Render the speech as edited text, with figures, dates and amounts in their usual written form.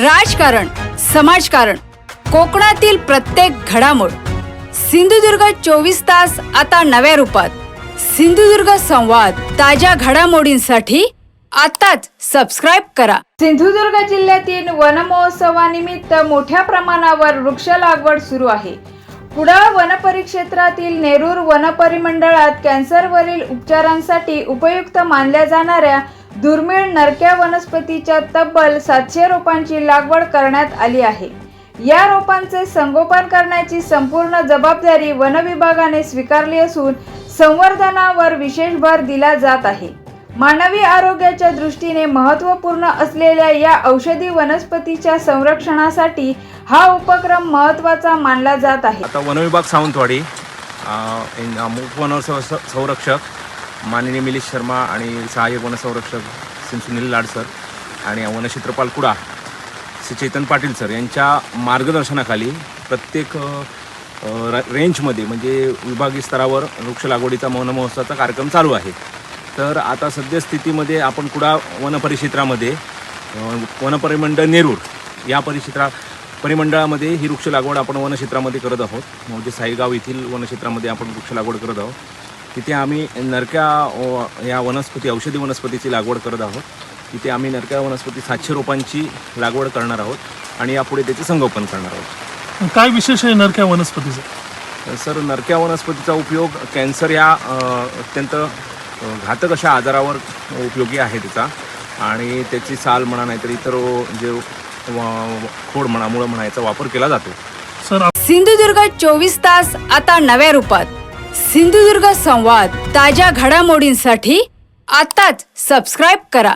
राजकारण, समाजकारण, कोकणातील प्रत्येक घडामोड. सिंधुदुर्ग 24 तास आता नव्या रूपात. सिंधुदुर्ग संवाद, ताज्या घडामोडींसाठी आताच सबस्क्राइब करा. सिंधुदुर्ग जिल्ह्यातील वन महोत्सवानिमित्त मोठ्या प्रमाणावर वृक्ष लागवड सुरू आहे. कुडाळ वनपरिक्षेत्रातील नेरूर वनपरिमंडळात कॅन्सरवरील उपचारांसाठी उपयुक्त मानल्या जाणाऱ्या दुर्मिळ नरक्या वनस्पतीच्या तब्बल 700 रोपांची लागवड करण्यात आली आहे. या रोपांचे संगोपन करण्याची संपूर्ण जबाबदारी वन विभागाने स्वीकारली असून संवर्धनावर विशेष भर दिला जात आहे. मानवी आरोग्याच्या दृष्टीने महत्त्वपूर्ण असलेल्या या औषधी वनस्पतीच्या संरक्षणासाठी हा उपक्रम महत्त्वाचा मानला जात आहे. आता वन विभाग सावंतवाडी वन संरक्षक माननीय मिलिश शर्मा आणि सहाय्यक वनसंरक्षक श्री सुनील लाड सर आणि वनक्षेत्रपाल कुडा श्री चेतन पाटील सर यांच्या मार्गदर्शनाखाली प्रत्येक रेंजमध्ये म्हणजे विभागीय स्तरावर वृक्ष लागवडीचा वन महोत्सवाचा कार्यक्रम चालू आहे. तर आता सद्यस्थितीमध्ये आपण कुडा वनपरिक्षेत्रामध्ये वनपरिमंडळ नेरूर या परिमंडळामध्ये ही वृक्ष लागवड आपण वनक्षेत्रामध्ये करत आहोत. म्हणजे साईगाव येथील वनक्षेत्रामध्ये आपण वृक्ष लागवड करत आहोत. तिथे आम्ही नरक्या या वनस्पती औषधी वनस्पतीची लागवड करत आहोत. तिथे आम्ही नरक्या वनस्पती 700 रोपांची लागवड करणार आहोत आणि यापुढे त्याचे संगोपन करणार आहोत. काय विशेष आहे नरक्या वनस्पतीचं? सर, नरक्या वनस्पतीचा उपयोग कॅन्सर या अत्यंत घातक अशा आजारावर उपयोगी आहे त्याचा. आणि त्याची साल म्हणा नाहीतर इतर जे खोड म्हणा मुळं म्हणा याचा वापर केला जातो. सर, सिंधुदुर्ग 24 तास आता नव्या रूपात. सिंधुदुर्ग संवाद, ताज्या घडामोडींसाठी आताच सबस्क्राइब करा.